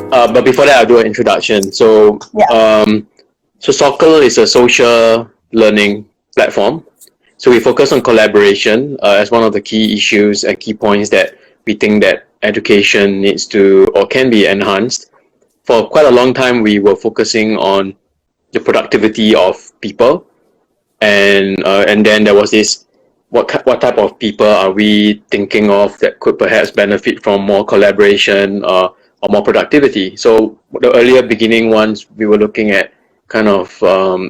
But before that, I'll do an introduction. So, so Soqqle is a social learning platform. So we focus on collaboration as one of the key issues and key points that we think that education needs to or can be enhanced. For quite a long time, we were focusing on the productivity of people, and then there was this: what type of people are we thinking of that could perhaps benefit from more collaboration or more productivity? So the earlier beginning ones, we were looking at kind of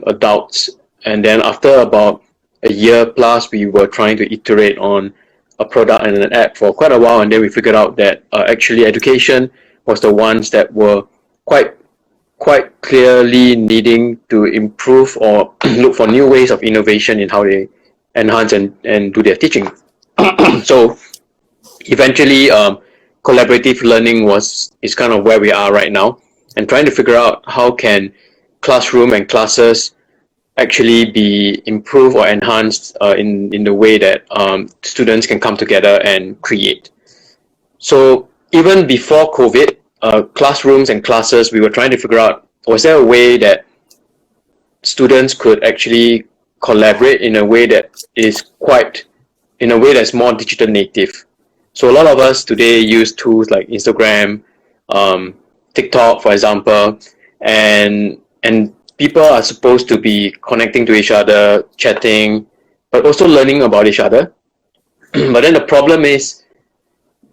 adults, and then after about a year plus, we were trying to iterate on a product and an app for quite a while, and then we figured out that actually education was the ones that were quite clearly needing to improve or look for new ways of innovation in how they enhance and do their teaching. So eventually, collaborative learning is kind of where we are right now, and trying to figure out how can classroom and classes actually be improved or enhanced in the way that students can come together and create. So even before COVID, classrooms and classes, we were trying to figure out, was there a way that students could actually collaborate in a way that's more digital native. So a lot of us today use tools like Instagram, TikTok, for example, and people are supposed to be connecting to each other, chatting, but also learning about each other. But then the problem is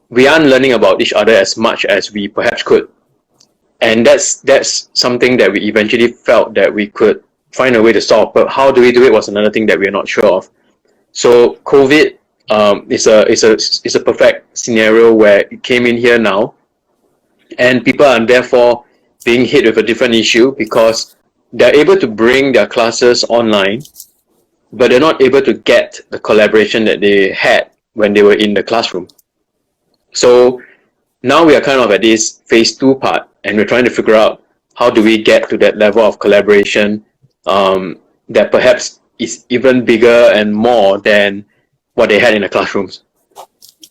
we aren't learning about each other as much as we perhaps could. And that's something that we eventually felt that we could find a way to solve. But how do we do it was another thing that we're not sure of. So COVID is a perfect scenario where it came in here now, and people are therefore being hit with a different issue because they're able to bring their classes online, but they're not able to get the collaboration that they had when they were in the classroom. So now we are kind of at this phase 2 part, and we're trying to figure out how do we get to that level of collaboration that perhaps is even bigger and more than what they had in the classrooms.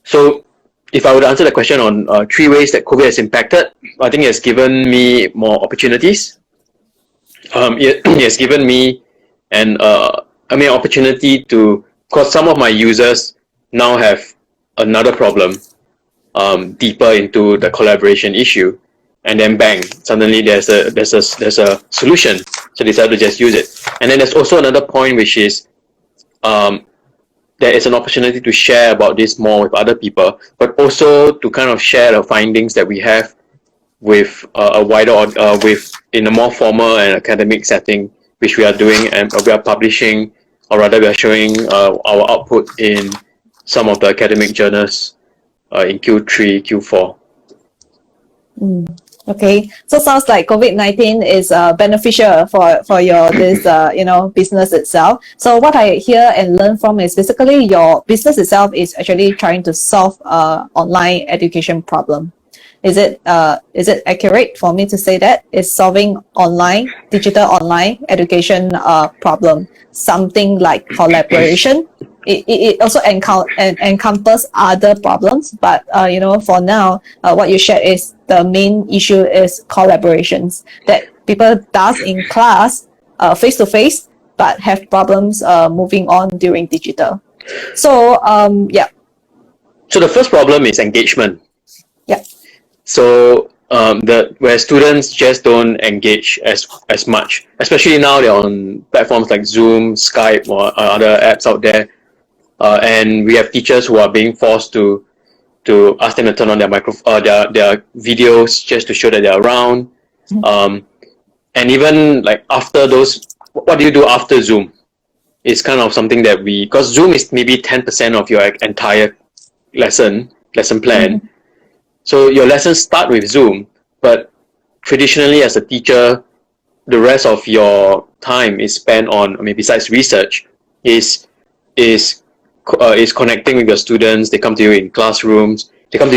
So if I would answer the question on 3 ways that COVID has impacted, I think it has given me more opportunities. It has given me an opportunity to, because some of my users now have another problem deeper into the collaboration issue, and then bang, suddenly there's a solution, so they decide to just use it. And then there's also another point, which is there is an opportunity to share about this more with other people, but also to kind of share the findings that we have with a wider with in a more formal and academic setting, which we are doing, and we are publishing, or rather we are showing our output in some of the academic journals in Q3, Q4. Okay, so sounds like COVID-19 is beneficial for your this business itself. So what I hear and learn from is basically your business itself is actually trying to solve online education problem. Is it accurate for me to say that it's solving digital online education problem, something like collaboration? It also encompasses other problems, but for now, what you shared is the main issue is collaborations that people does in class face to face, but have problems moving on during digital. So So the first problem is engagement. Yeah. So where students just don't engage as much, especially now they're on platforms like Zoom, Skype, or other apps out there. And we have teachers who are being forced to ask them to turn on their their videos just to show that they're around. And even like after those, what do you do after Zoom? It's kind of something that because Zoom is maybe 10% of your entire lesson plan. So your lessons start with Zoom, but traditionally as a teacher, the rest of your time is spent on, I mean, besides research, is connecting with your students. They come to you in classrooms. They come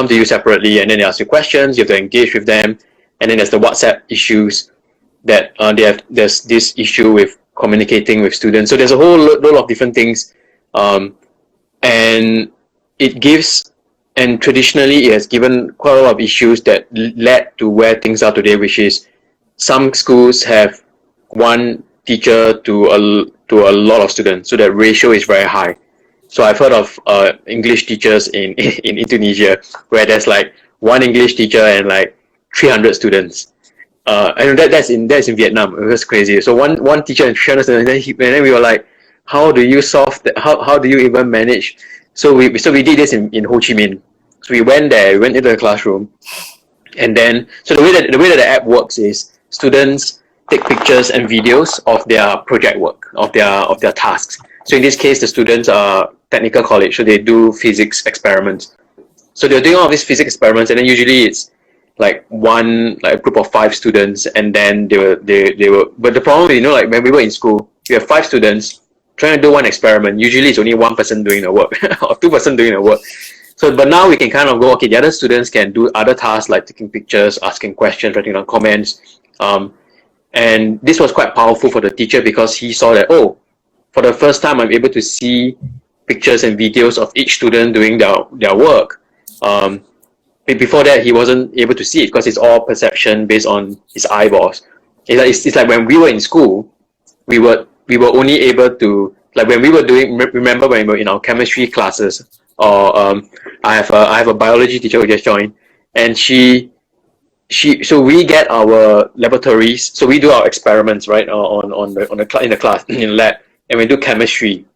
to you separately, and then they ask you questions. You have to engage with them. And then there's the WhatsApp issues that there's this issue with communicating with students. So there's a whole lot of different things, and it gives and traditionally it has given quite a lot of issues that led to where things are today, which is some schools have one teacher to a lot of students, so that ratio is very high. So I've heard of English teachers in in Indonesia where there's like one English teacher and like 300 students. And that's in Vietnam. It was crazy. So one teacher and 300 students, and then we were like, how do you solve that? How do you even manage? So we did this in Ho Chi Minh. So we went there, we went into the classroom, and then so the way that the app works is students take pictures and videos of their project work, of their tasks. So in this case, the students are technical college, so they do physics experiments. So they're doing all of these physics experiments, and then usually it's like a group of 5 students, and then they were. But the problem is, like when we were in school, you have 5 students trying to do one experiment. Usually it's only one person doing the work or 2 person doing the work. So, but now we can kind of go, okay, the other students can do other tasks like taking pictures, asking questions, writing down comments. And this was quite powerful for the teacher because he saw that, oh, for the first time, I'm able to see pictures and videos of each student doing their work. Before that, he wasn't able to see it because it's all perception based on his eyeballs. It's like when we were in school, we were only able to, like when we were doing, remember when we were in our chemistry classes, or I have a biology teacher who just joined, and so we get our laboratories, so we do our experiments, right, in the class, in the lab, and we do chemistry,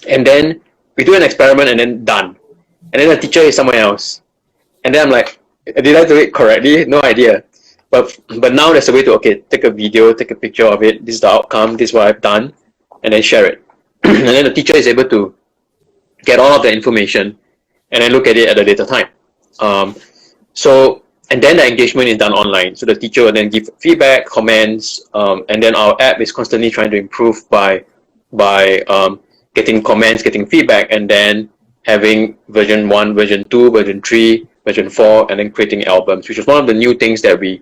and then we do an experiment and then done, and then the teacher is somewhere else, and then I'm like, did I do it correctly? No idea. But now there's a way to, okay, take a video, take a picture of it, this is the outcome, this is what I've done, and then share it. And then the teacher is able to get all of the information and then look at it at a later time. And then the engagement is done online. So the teacher will then give feedback, comments, and then our app is constantly trying to improve by getting comments, getting feedback, and then having version 1, version 2, version 3, version 4, and then creating albums, which is one of the new things that we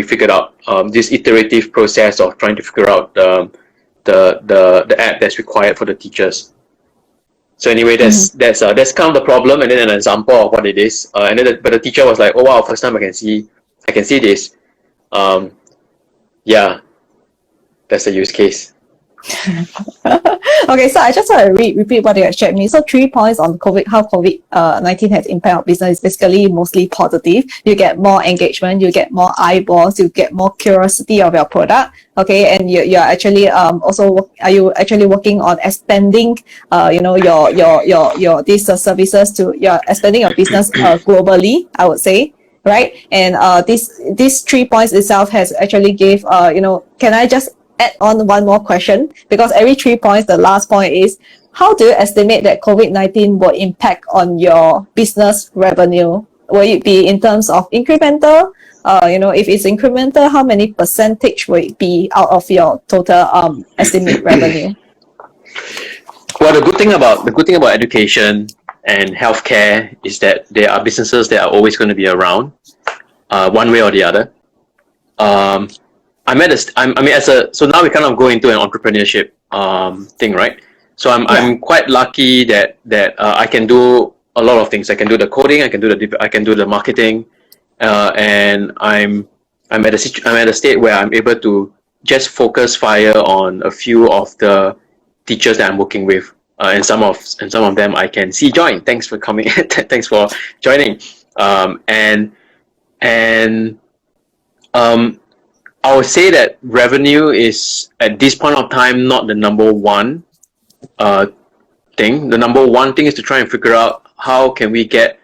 figured out. This iterative process of trying to figure out the app that's required for the teachers. So anyway, that's kind of the problem, and then an example of what it is. And then but the teacher was like, "Oh wow, first time I can see this." Yeah, that's the use case. Okay, so I just want to repeat what you had shared me. So 3 points on COVID, how COVID-19 has impacted our business is basically mostly positive. You get more engagement, you get more eyeballs, you get more curiosity of your product. Okay, and you're actually are you actually working on expanding your these services to you're expanding your business globally, I would say. Right, and these 3 points itself has actually gave can I just add on one more question, because every 3 points, the last point is, how do you estimate that COVID-19 will impact on your business revenue? Will it be in terms of incremental? If it's incremental, how many percentage will it be out of your total estimate revenue? Well, the good thing about education and healthcare is that there are businesses that are always going to be around, one way or the other. So now we kind of go into an entrepreneurship thing, right? So I'm quite lucky that I can do a lot of things. I can do the coding, I can do the marketing, and I'm at a state where I'm able to just focus fire on a few of the teachers that I'm working with, and some of them I can see join. Thanks for coming. Thanks for joining. I would say that revenue is, at this point of time, not the number one thing. The number one thing is to try and figure out how can we get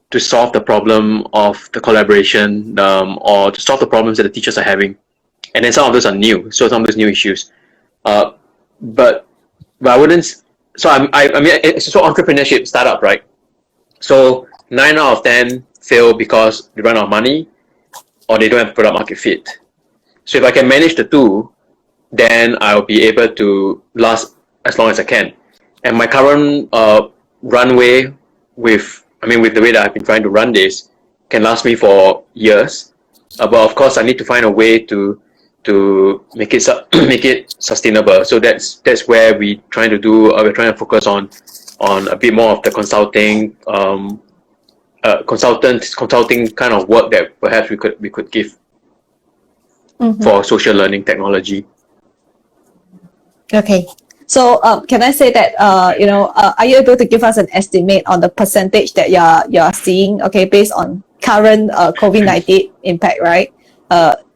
to solve the problem of the collaboration, or to solve the problems that the teachers are having. And then some of those are new, so some of those new issues. But I wouldn't. So so entrepreneurship, startup, right? So 9 out of 10 fail because they run out of money, or they don't have product market fit. So if I can manage the 2, then I'll be able to last as long as I can. And my current runway with the way that I've been trying to run this can last me for years. But of course, I need to find a way to make it sustainable. So that's where we're trying to focus on on a bit more of the consulting kind of work that perhaps we could give for social learning technology. Okay. So can I say that are you able to give us an estimate on the percentage that you're seeing, okay, based on current COVID-19 impact, right?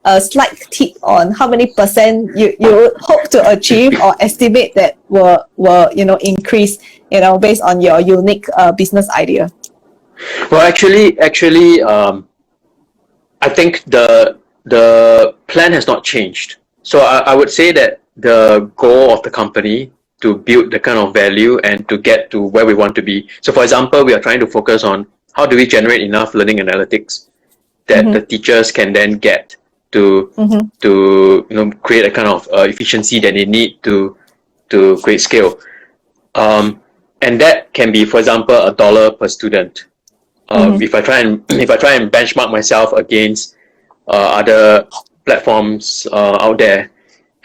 A slight tip on how many percent you hope to achieve or estimate that will increase, based on your unique business idea. Well, actually, I think the plan has not changed. So I would say that the goal of the company to build the kind of value and to get to where we want to be. So for example, we are trying to focus on how do we generate enough learning analytics that the teachers can then get to create a kind of efficiency that they need to create scale. And that can be, for example, $1 per student. If I try and benchmark myself against other platforms out there,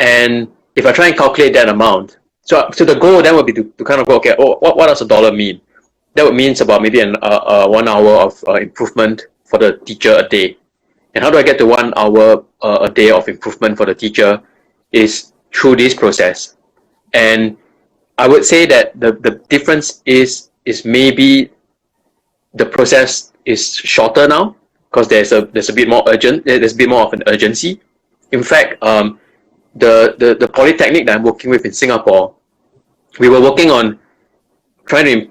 and if I try and calculate that amount, so the goal then would be to kind of go, okay, what does $1 mean? That would mean about maybe 1 hour of improvement for the teacher a day. And how do I get to 1 hour a day of improvement for the teacher? Is through this process. And I would say that the difference is maybe the process is shorter now because there's a bit more urgent. There's a bit more of an urgency. In fact, the polytechnic that I'm working with in Singapore, we were working on trying to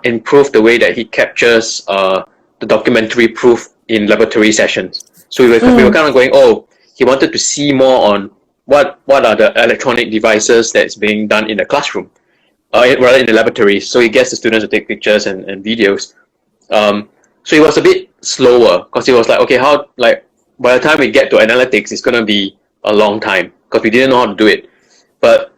improve the way that he captures the documentary proof in laboratory sessions. So we were kind of going, he wanted to see more on what are the electronic devices that's being done in the classroom, rather in the laboratory. So he gets the students to take pictures and videos. So it was a bit slower because it was like, okay, by the time we get to analytics, it's going to be a long time because we didn't know how to do it. But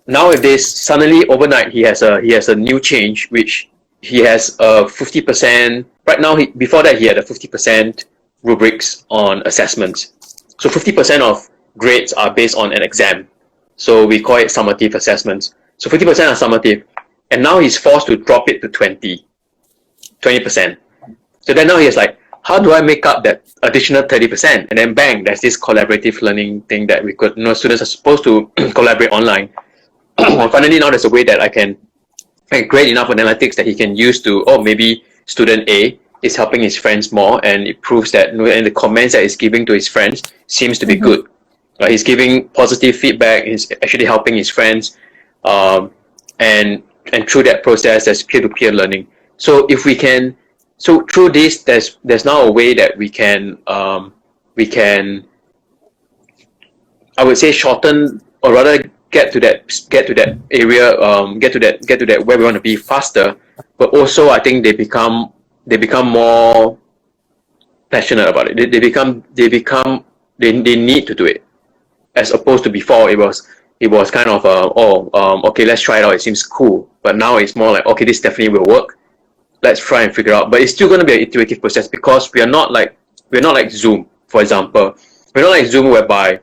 nowadays, suddenly overnight, he has a new change, which he has a 50%. Right now, before that, he had a 50% rubrics on assessments. So 50% of grades are based on an exam. So we call it summative assessments. So 50% are summative. And now he's forced to drop it to 20%. So then now he's like, how do I make up that additional 30%? And then bang, there's this collaborative learning thing that we could, students are supposed to collaborate online. Finally, now there's a way that I can create enough analytics that he can use to, maybe student A is helping his friends more, and it proves that, and the comments that he's giving to his friends seems to be good. He's giving positive feedback, he's actually helping his friends, and through that process, there's peer-to-peer learning. So if we can, through this, there's now a way that we can, I would say, shorten, or rather get to that area, get to that where we want to be faster. But also, I think they become more passionate about it. They need to do it, as opposed to before it was kind of okay, let's try it out, it seems cool. But now it's more like, okay, this definitely will work, let's try and figure out. But it's still going to be an iterative process because we're not like Zoom, for example. We're not like Zoom whereby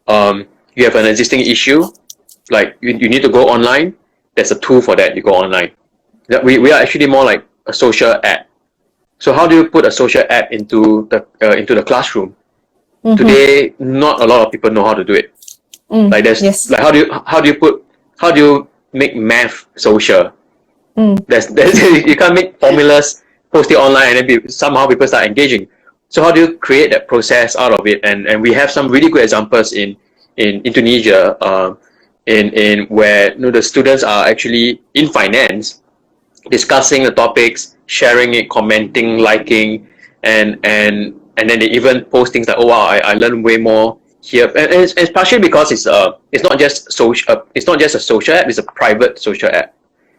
you have an existing issue, like you need to go online, there's a tool for that, you go online. We are actually more like a social app. So how do you put a social app into the classroom? Today, not a lot of people know how to do it. Like how do you make math social? You can't make formulas, post it online, and then somehow people start engaging. So how do you create that process out of it? And we have some really good examples in Indonesia, in where the students are actually in finance, discussing the topics, sharing it, commenting, liking, and then they even post things like, oh wow, I learned way more here. And it's partially because it's not just a social app, it's a private social app.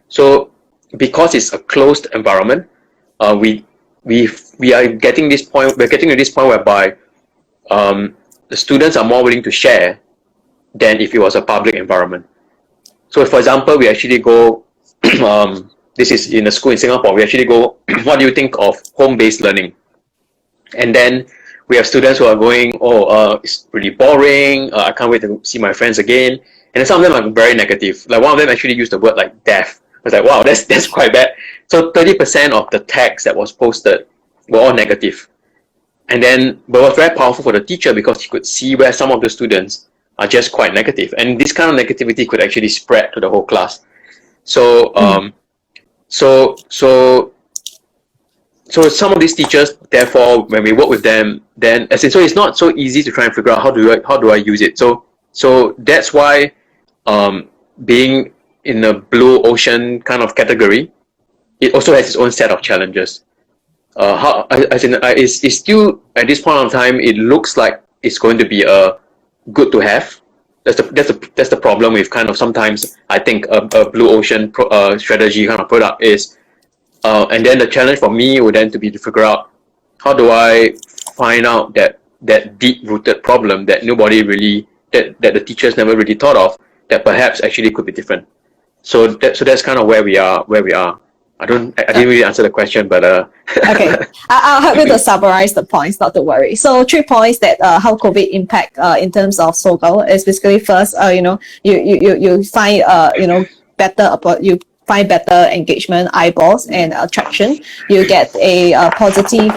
So because it's a closed environment, we are getting to this point whereby the students are more willing to share than if it was a public environment. So for example, we actually go this is in a school in Singapore, we actually go, what do you think of home-based learning? And then we have students who are going, it's really boring, I can't wait to see my friends again. And then some of them are very negative. Like one of them actually used the word like death. was like, wow, that's quite bad. So 30% of the tags that was posted were all negative. And then, but it was very powerful for the teacher because he could see where some of the students are just quite negative. And this kind of negativity could actually spread to the whole class. So, so some of these teachers, therefore, when we work with them, then so it's not so easy to try and figure out how do I use it. So that's why being in a blue ocean kind of category, it also has its own set of challenges. It's still at this point of time, it looks like it's going to be a good to have. That's the problem with kind of sometimes I think a blue ocean strategy kind of product is, and then the challenge for me would then to be to figure out how do I find out that deep rooted problem that nobody really that the teachers never really thought of, that perhaps actually could be different. So that's kind of where we are. I didn't really answer the question, but okay, I'll help you to summarize the points, not to worry. So 3 points that how COVID impact in terms of Soqqle is basically first, you find you find better engagement, eyeballs, and attraction. You get a positive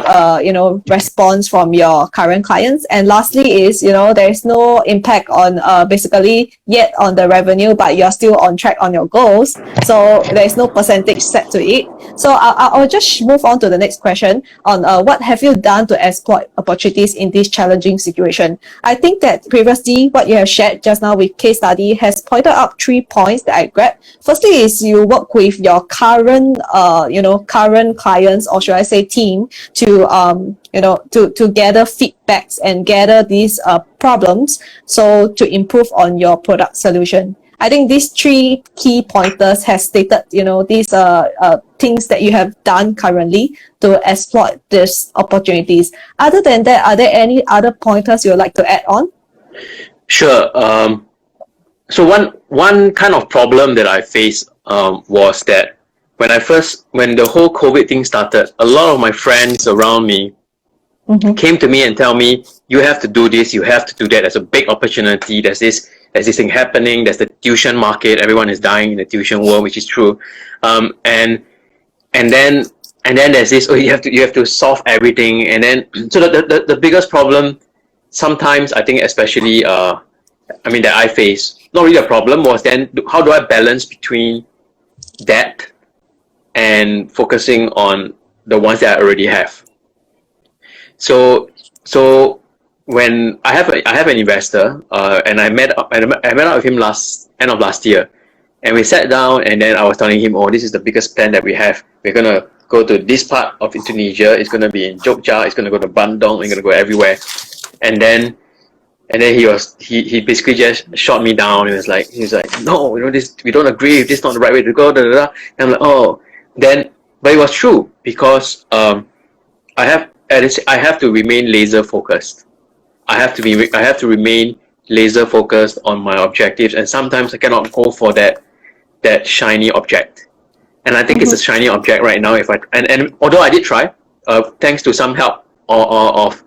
response from your current clients. And lastly is there's no impact on basically yet on the revenue, but you're still on track on your goals. So there's no percentage set to it. So I'll just move on to the next question on what have you done to exploit opportunities in this challenging situation. I think that previously what you have shared just now with case study has pointed out 3 points that I grabbed. Firstly is you work with your current current clients, or should I say team, to to gather feedbacks and gather these problems, so to improve on your product solution. I think these 3 key pointers has stated these things that you have done currently to exploit these opportunities. Other than that, are there any other pointers you would like to add on? Sure. So one kind of problem that I faced was that when the whole COVID thing started, a lot of my friends around me came to me and tell me, you have to do this, you have to do that. There's a big opportunity. There's this thing happening. There's the tuition market. Everyone is dying in the tuition world, which is true. And then there's this, you have to solve everything. And then so the biggest problem sometimes, I think, especially that I face, not really a problem, was then how do I balance between that and focusing on the ones that I already have. So when I have an investor, and I met up with him end of last year, and we sat down, and then I was telling him, this is the biggest plan that we have. We're gonna go to this part of Indonesia. It's gonna be in Jogja. It's gonna go to Bandung. We're gonna go everywhere. And then he basically just shot me down. He was like, no, this, we don't agree. This is not the right way to go. And I'm like, but it was true, because I have to remain laser focused. I have to remain laser focused on my objectives, and sometimes I cannot go for that shiny object. And I think it's a shiny object right now. And although I did try, thanks to some help of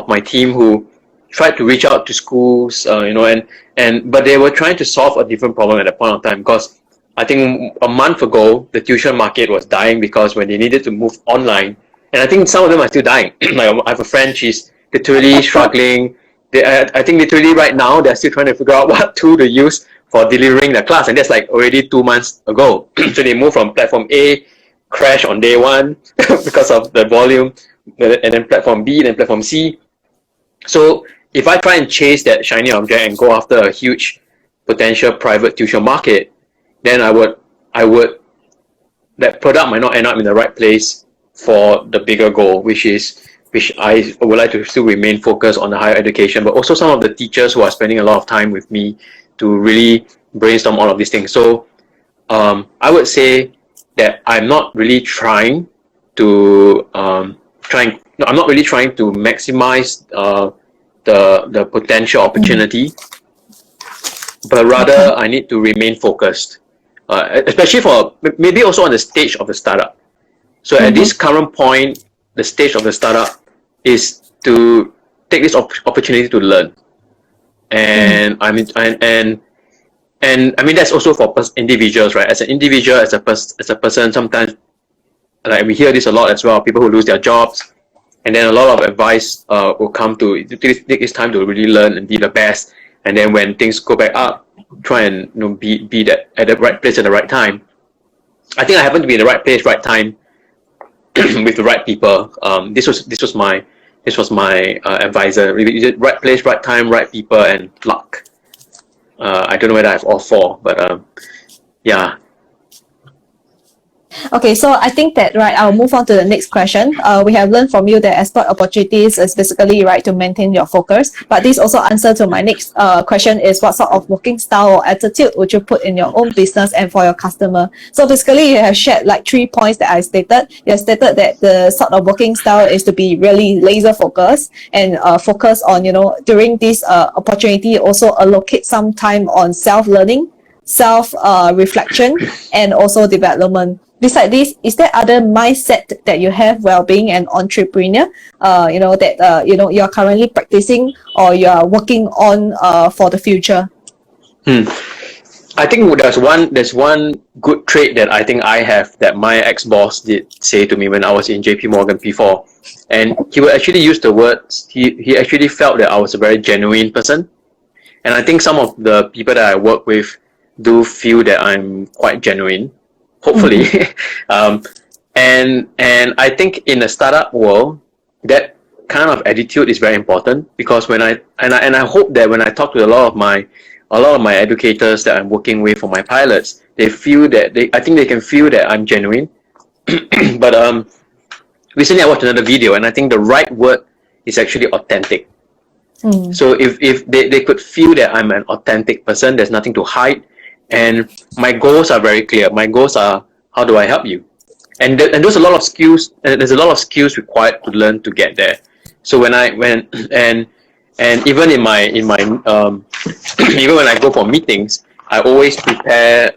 my team who tried to reach out to schools, but they were trying to solve a different problem at that point of time, because I think a month ago the tuition market was dying because when they needed to move online, and I think some of them are still dying. Like I have a friend, she's literally struggling. I think literally right now they're still trying to figure out what tool to use for delivering the class, and that's like already 2 months ago. So they moved from platform A, crash on day 1 because of the volume, and then platform B, then platform C. So if I try and chase that shiny object and go after a huge potential private tuition market, then I would that product might not end up in the right place for the bigger goal, which I would like to still remain focused on the higher education, but also some of the teachers who are spending a lot of time with me to really brainstorm all of these things. So I would say that I'm not really trying to maximize the potential opportunity, but rather I need to remain focused, especially for maybe also on the stage of the startup. So at this current point, the stage of the startup is to take this opportunity to learn, and and I mean that's also for individuals, right? As an individual, as a person, sometimes like we hear this a lot as well. People who lose their jobs, and then a lot of advice will come to it's time to really learn and be the best. And then when things go back up, try and be that at the right place at the right time. I think I happened to be in the right place, right time, with the right people. This was my advisor. Right place, right time, right people, and luck. I don't know whether I have all four, but yeah. Okay, so I think that, right, I'll move on to the next question. We have learned from you that exploit opportunities is basically, right, to maintain your focus. But this also answer to my next question is, what sort of working style or attitude would you put in your own business and for your customer? So basically, you have shared like 3 points that I stated. You have stated that the sort of working style is to be really laser focused and focus on, during this opportunity, also allocate some time on self-learning, self-reflection, and also development. Besides this, is there other mindset that you have while being an entrepreneur, that you're currently practicing or you are working on for the future? I think there's one good trait that I think I have that my ex-boss did say to me when I was in JP Morgan before, and he would actually use the words. He actually felt that I was a very genuine person, and I think some of the people that I work with do feel that I'm quite genuine. Hopefully. And I think in the startup world, that kind of attitude is very important, because when I hope that when I talk to a lot of my educators that I'm working with for my pilots, they feel that I think they can feel that I'm genuine. But recently I watched another video, and I think the right word is actually authentic. So if they could feel that I'm an authentic person, there's nothing to hide. And my goals are very clear. My goals are, how do I help you? And there's a lot of skills. There's a lot of skills required to learn to get there. So and even in my even when I go for meetings, I always prepare.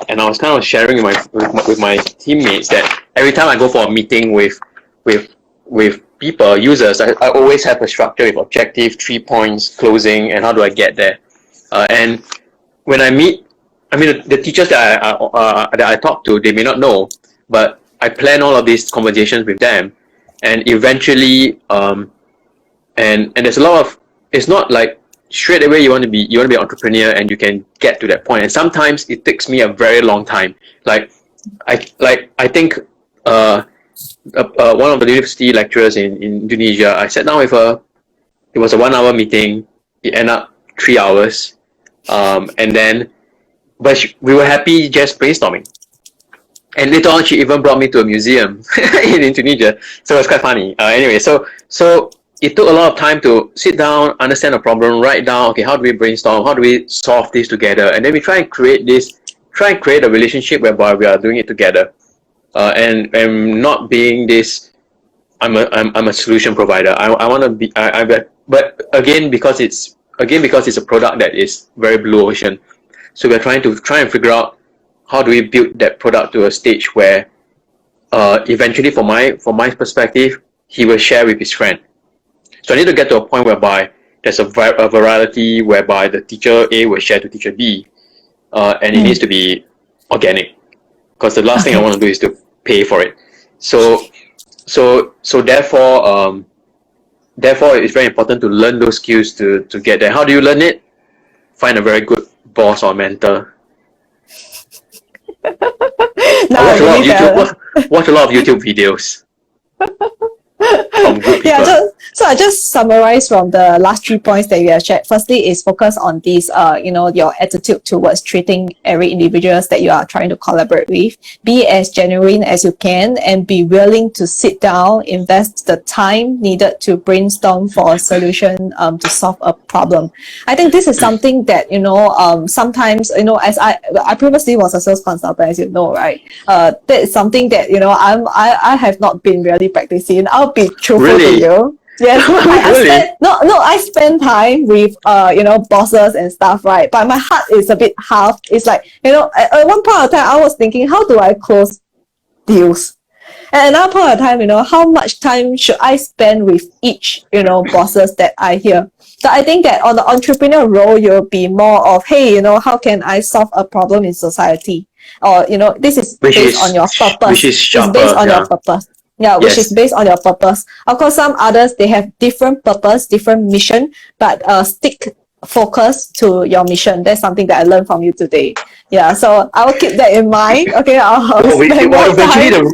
And I was kind of sharing with my teammates that every time I go for a meeting with people, users, I always have a structure with objective, 3 points, closing, and how do I get there. And when I meet, the teachers that I talk to, they may not know, but I plan all of these conversations with them, and eventually, and there's a lot of, it's not like straight away you want to be an entrepreneur and you can get to that point. And sometimes it takes me a very long time. I think one of the university lecturers in Indonesia, I sat down with her. It was a 1 hour meeting. It ended up 3 hours. But we were happy just brainstorming. And later on, she even brought me to a museum in Indonesia. So it was quite funny. Anyway, so it took a lot of time to sit down, understand the problem, write down, okay, how do we brainstorm? How do we solve this together? And then we try and create a relationship whereby we are doing it together. And not being this, I'm a solution provider. I want to be, but again, because it's a product that is very blue ocean. So we're trying and figure out how do we build that product to a stage where eventually, from my perspective, he will share with his friend. So I need to get to a point whereby there's a virality whereby the teacher A will share to teacher B, and it needs to be organic, because the last thing I want to do is to pay for it. So therefore it's very important to learn those skills to get there. How do you learn it? Find a very good boss or mentor. Watch a lot of YouTube videos from good people. Yeah, so I just summarize from the last 3 points that you have shared. Firstly is focus on this, your attitude towards treating every individuals that you are trying to collaborate with. Be as genuine as you can and be willing to sit down, invest the time needed to brainstorm for a solution to solve a problem. I think this is something that, sometimes, as I previously was a sales consultant, as you know, right? That is something that, I have not been really practicing. I'll be truthful to you. Yes, I spend time with bosses and stuff, right? But my heart is a bit half. It's like, at one point of time I was thinking, how do I close deals? And another point of time, how much time should I spend with each, bosses that I hear? So I think that on the entrepreneur role, you'll be more of, hey, how can I solve a problem in society? Or, this is based on your which purpose. is It's based sharper, on yeah. your purpose. Yeah, which is Yes. based on your purpose. Of course, some others, they have different purpose, different mission, but stick focus to your mission. That's something that I learned from you today. Yeah, so I will keep that in mind. Okay, I'll spend more Eventually time.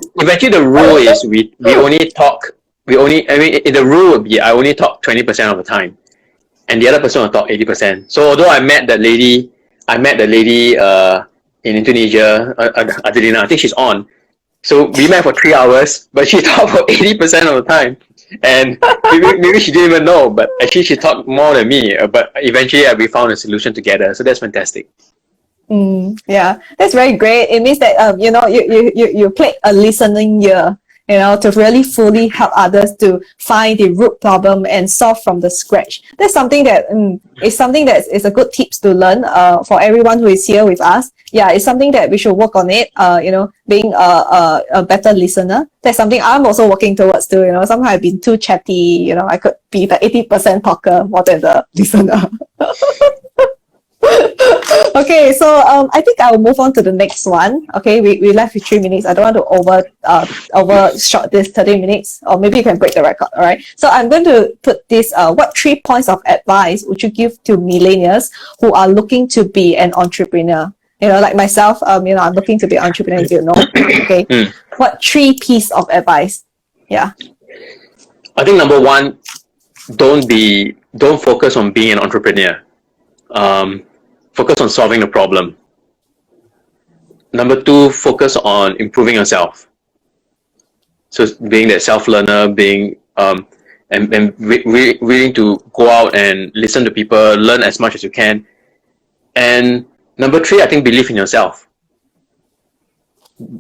the rule is we only talk the rule would be I only talk 20% of the time, and the other person will talk 80%. So although I met the lady in Indonesia, Adelina, I think she's on. So we met for 3 hours, but she talked for 80% of the time. And maybe she didn't even know, but actually she talked more than me. But eventually we found a solution together. So that's fantastic. Yeah, that's very great. It means that you play a listening ear, to really fully help others to find the root problem and solve from the scratch. That's something that is something that is a good tips to learn for everyone who is here with us. Yeah, it's something that we should work on it. Being a better listener. That's something I'm also working towards too. Somehow I've been too chatty. I could be the 80% talker more than the listener. Okay, so I think I'll move on to the next one. Okay, we left with 3 minutes. I don't want to overshot this 30 minutes, or maybe you can break the record. All right. So I'm going to put this. What 3 points of advice would you give to millennials who are looking to be an entrepreneur? Like myself. I'm looking to be an entrepreneur. As you know. Okay. What 3 pieces of advice? Yeah. I think number one, don't focus on being an entrepreneur. Focus on solving the problem. Number 2, focus on improving yourself. So being that self-learner, being and willing to go out and listen to people, learn as much as you can. And number 3, I think believe in yourself.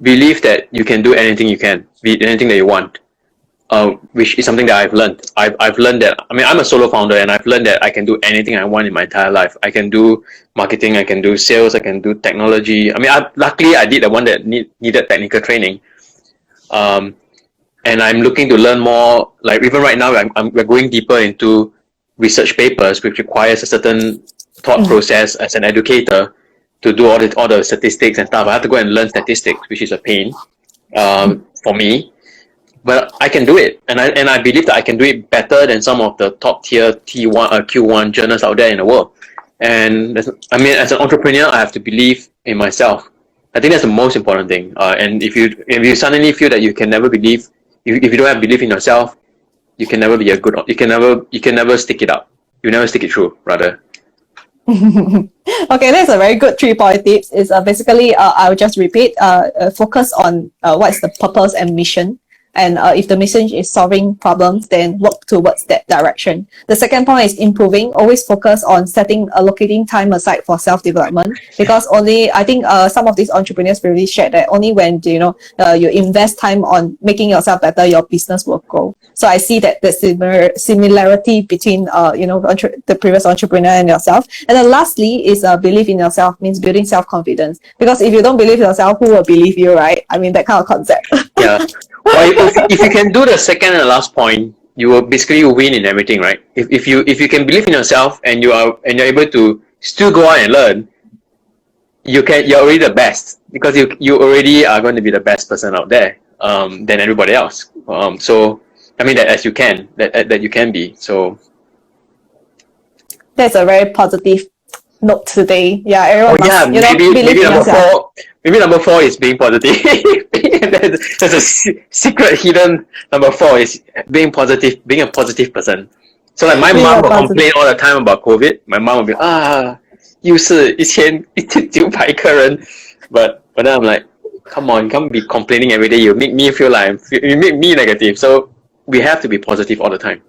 Believe that you can do anything you can, be anything that you want. Which is something that I've learned. I've learned that, I'm a solo founder, and I've learned that I can do anything I want in my entire life. I can do marketing, I can do sales, I can do technology. Luckily I did the one that needed technical training. And I'm looking to learn more, like even right now, we're going deeper into research papers, which requires a certain thought process as an educator to do all the statistics and stuff. I have to go and learn statistics, which is a pain for me. But I can do it, and I believe that I can do it better than some of the top tier T1 Q1 journals out there in the world. And as an entrepreneur, I have to believe in myself. I think that's the most important thing. And if you suddenly feel that you can never believe, if you don't have belief in yourself, you can never be you can never stick it up. You never stick it through, rather. Okay, that's a very good 3-point tips. It's basically I'll just repeat. Focus on what's the purpose and mission. And if the mission is solving problems, then work towards that direction. The second point is improving. Always focus on allocating time aside for self-development, because I think some of these entrepreneurs really shared that only when you invest time on making yourself better, your business will grow. So I see that the similarity between the previous entrepreneur and yourself. And then lastly is believe in yourself, means building self-confidence. Because if you don't believe yourself, who will believe you, right? That kind of concept. Yeah. Well, if you can do the second and the last point, you will basically win in everything, right? If you can believe in yourself and you're able to still go out and learn, you're already the best, because you already are going to be the best person out there than everybody else. So that you can be. So that's a very positive note today. Yeah, everyone must, believe in yourself. Maybe number 4 is being positive. There's a secret hidden number 4 is being positive, being a positive person. So like my mom will complain all the time about COVID. My mom will be 又是1900个人, but then I'm like, come on, can't be complaining every day. You make me feel you make me negative. So we have to be positive all the time.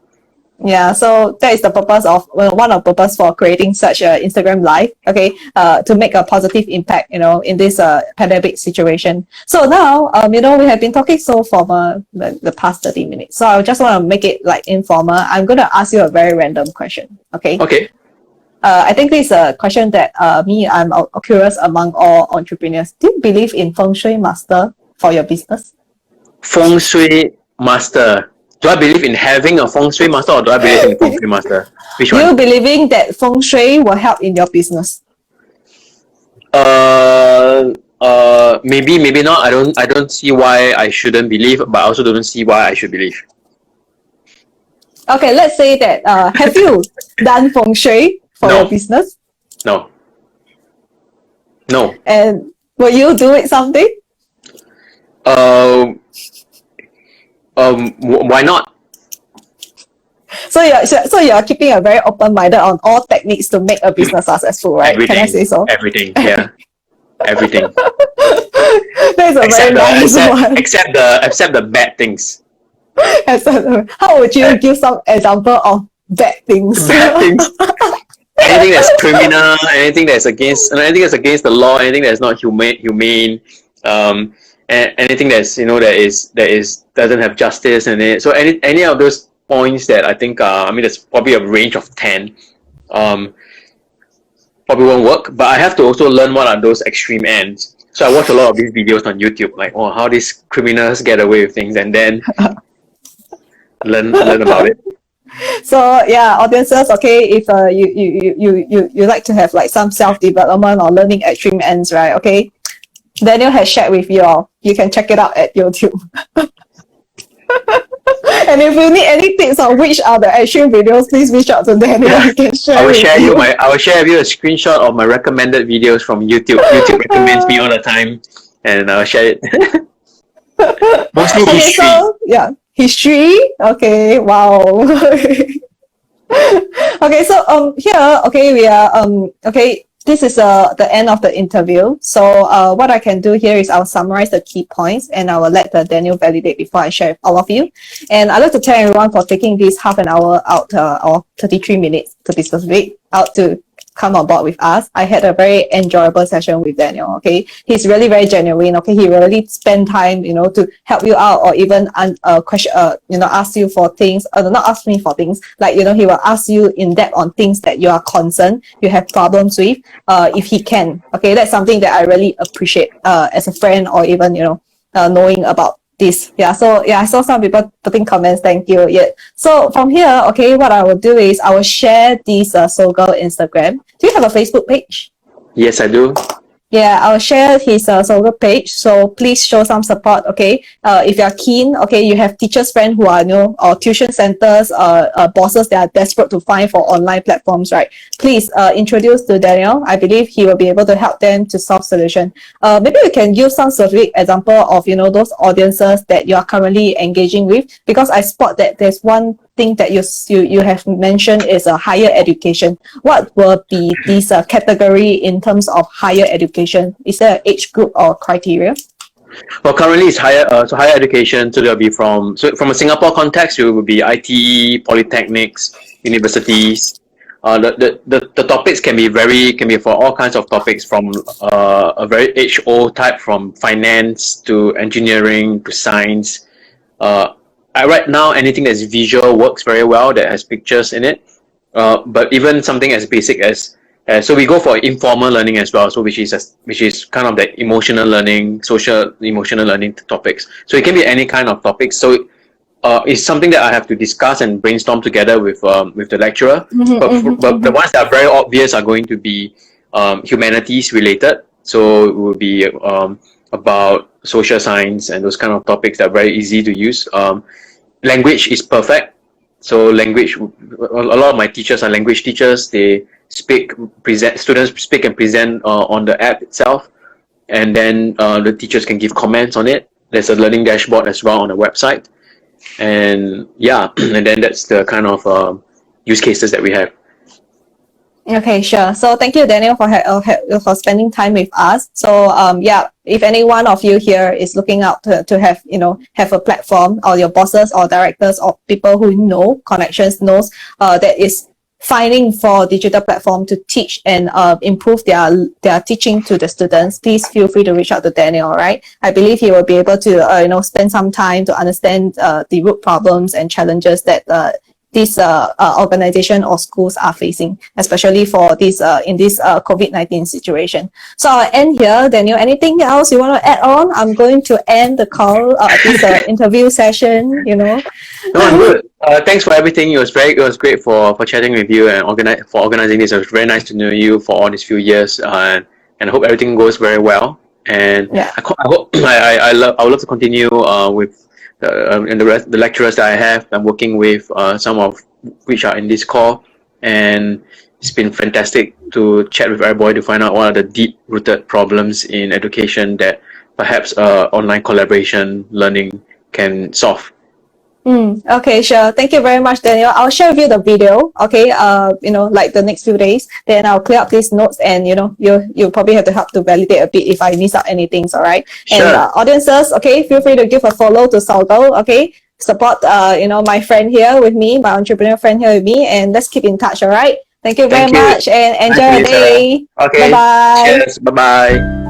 Yeah, so that is the purpose of one of the purpose for creating such a Instagram live, okay, to make a positive impact, in this pandemic situation. So now, we have been talking so for the past 30 minutes. So I just want to make it like informal. I'm going to ask you a very random question, okay? Okay. I think this is a question that I'm curious among all entrepreneurs. Do you believe in Feng Shui Master for your business? Feng Shui Master. Do I believe in having a feng shui master, or do I believe in a feng shui master? Which You one? believing that feng shui will help in your business? Maybe, maybe not. I don't see why I shouldn't believe, but I also don't see why I should believe. Okay, let's say that have you done feng shui for your No, business? no, no. And will you do it someday? Uh, why not? So you're keeping a very open minded on all techniques to make a business successful, right? Can I Everything, say so? everything, yeah, everything. That's a very nice one. Except the bad things. How would you give some example of bad things? Bad things. Anything that's criminal, anything that's against the law, anything that's not humane, anything that's that is doesn't have justice in it. So any of those points that I think I mean there's probably a range of 10, um, probably won't work. But I have to also learn what are those extreme ends. So I watch a lot of these videos on YouTube, like how these criminals get away with things, and then learn about it. So yeah, audiences, okay, if you like to have like some self-development or learning extreme ends, right? Okay, Daniel has shared with you all. You can check it out at YouTube. And if you need any tips on which are the extreme videos, please reach out to Daniel. Yeah. He can share I will share with you a screenshot of my recommended videos from YouTube. YouTube recommends me all the time, and I'll share it. Mostly Okay, history. so yeah, history. Okay, wow. Okay, so here, okay, we are okay. This is the end of the interview. So what I can do here is I'll summarize the key points and I will let the Daniel validate before I share with all of you. And I'd like to thank everyone for taking this half an hour out or 33 minutes to be specific out to come on board with us. I had a very enjoyable session with Daniel. Okay, he's really very genuine. Okay, he really spent time, to help you out or even question, ask you for things. Not ask me for things. Like he will ask you in depth on things that you are concerned, you have problems with. If he can. Okay, that's something that I really appreciate as a friend or even knowing about this. Yeah, so yeah, I saw some people putting comments, thank you. Yeah, so from here, okay, what I will do is I will share this Soqqle Instagram. Do you have a Facebook page? Yes, I do. Yeah, I'll share his Soqqle page. So please show some support. Okay, if you're keen, okay, you have teachers friends who are or tuition centers, bosses that are desperate to find for online platforms, right? Please introduce to Daniel. I believe he will be able to help them to solve solution. Maybe you can give some specific example of those audiences that you are currently engaging with, because I spot that there's one thing that you have mentioned is a higher education. What will be this category in terms of higher education? Is there an age group or criteria? Well, currently it's higher education. So there'll be from a Singapore context, it will be IT, polytechnics, universities. The topics can be for all kinds of topics, from a very age-old type, from finance to engineering to science. Right now, anything that's visual works very well, that has pictures in it. But even something as basic as so we go for informal learning as well. So which is kind of the emotional learning, social emotional learning topics. So it can be any kind of topics. So it's something that I have to discuss and brainstorm together with the lecturer. But the ones that are very obvious are going to be humanities related. So it will be about social science and those kind of topics that are very easy to use. Language is perfect. So language, a lot of my teachers are language teachers. They students speak and present on the app itself, and then the teachers can give comments on it. There's a learning dashboard as well on the website, and yeah, and then that's the kind of use cases that we have. Okay, sure. So thank you, Daniel, for spending time with us. So yeah, if any one of you here is looking out to have a platform, or your bosses or directors or people who know connections knows that is finding for digital platform to teach and improve their teaching to the students, please feel free to reach out to Daniel. Right, I believe he will be able to spend some time to understand the root problems and challenges that this organization or schools are facing, especially for this in this COVID-19 situation. So I'll end here. Daniel, anything else you want to add on? I'm going to end the call, this interview session, you know. No, I'm good. Thanks for everything. It was great for chatting with you and organizing this. It was very nice to know you for all these few years, and I hope everything goes very well. And Yeah. I hope I would love to continue with the lecturers that I have. I'm working with some of which are in this call, and it's been fantastic to chat with everybody to find out what are the deep-rooted problems in education that perhaps online collaboration learning can solve. Okay, sure. Thank you very much, Daniel. I'll share with you the video, okay, you know, like the next few days. Then I'll clear up these notes, and, you know, you'll probably have to help to validate a bit if I miss out anything, all right? Sure. And audiences, okay, feel free to give a follow to Soqqle, okay? Support, you know, my friend here with me, my entrepreneur friend here with me, and let's keep in touch, all right? Thank you very much, and enjoy your day. Okay. Bye-bye. Cheers. Bye-bye.